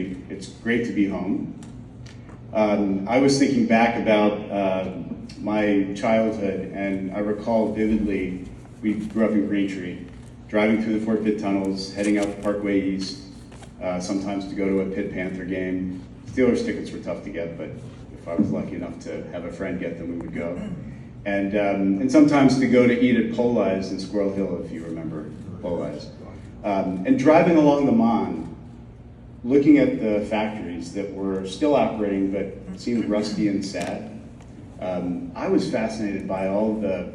country. It's great to be home. I was thinking back about my childhood, and I recall vividly, we grew up in Braintree, driving through the Fort Pitt tunnels, heading out the Parkway East, sometimes to go to a Pitt Panther game. Steelers tickets were tough to get, but if I was lucky enough to have a friend get them, we would go. And sometimes to go to eat at Poli's in Squirrel Hill, if you remember Poli's. And driving along the Mon, looking at the factories that were still operating but seemed rusty and sad, I was fascinated by all the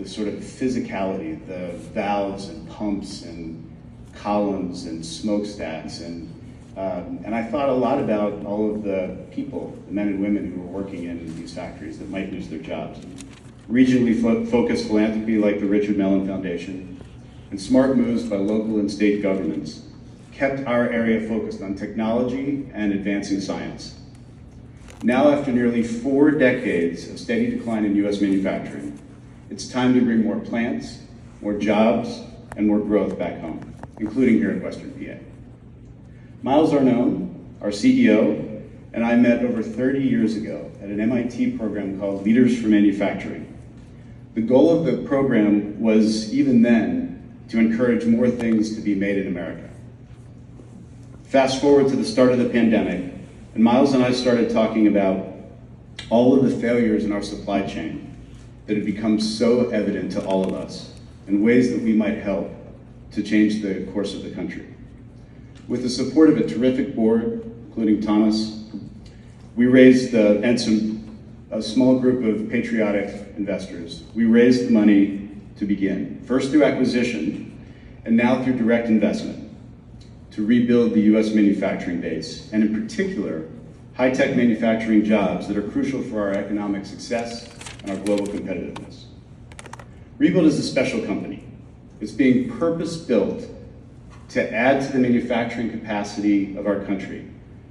sort of physicality, the valves and pumps and columns and smokestacks, and I thought a lot about all of the people, the men and women who were working in these factories that might lose their jobs. Regionally focused philanthropy like the Richard Mellon Foundation, and smart moves by local and state governments kept our area focused on technology and advancing science. Now, after nearly 4 decades of steady decline in US manufacturing, it's time to bring more plants, more jobs, and more growth back home, including here in Western PA. Miles Arnold, our CEO, and I met over 30 years ago at an MIT program called Leaders for Manufacturing. The goal of the program was, even then, to encourage more things to be made in America. Fast forward to the start of the pandemic, and Miles and I started talking about all of the failures in our supply chain that had become so evident to all of us, and ways that we might help to change the course of the country. With the support of a terrific board, including Thomas, we raised, a small group of patriotic investors, we raised the money to begin, first through acquisition, and now through direct investment, to rebuild the US manufacturing base, and in particular, high-tech manufacturing jobs that are crucial for our economic success and our global competitiveness. Rebuild is a special company. It's being purpose-built to add to the manufacturing capacity of our country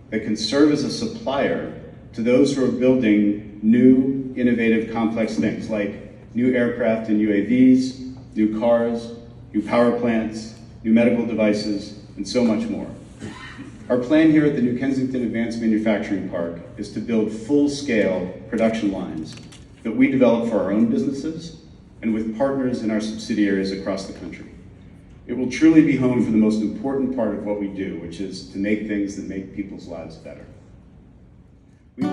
that can serve as a supplier to those who are building new, innovative, complex things like new aircraft and UAVs, new cars, new power plants, new medical devices, and so much more. Our plan here at the new Kensington Advanced Manufacturing Park is to build full-scale production lines that we develop for our own businesses and with partners in our subsidiaries across the country. It will truly be home for the most important part of what we do, which is to make things that make people's lives better. We've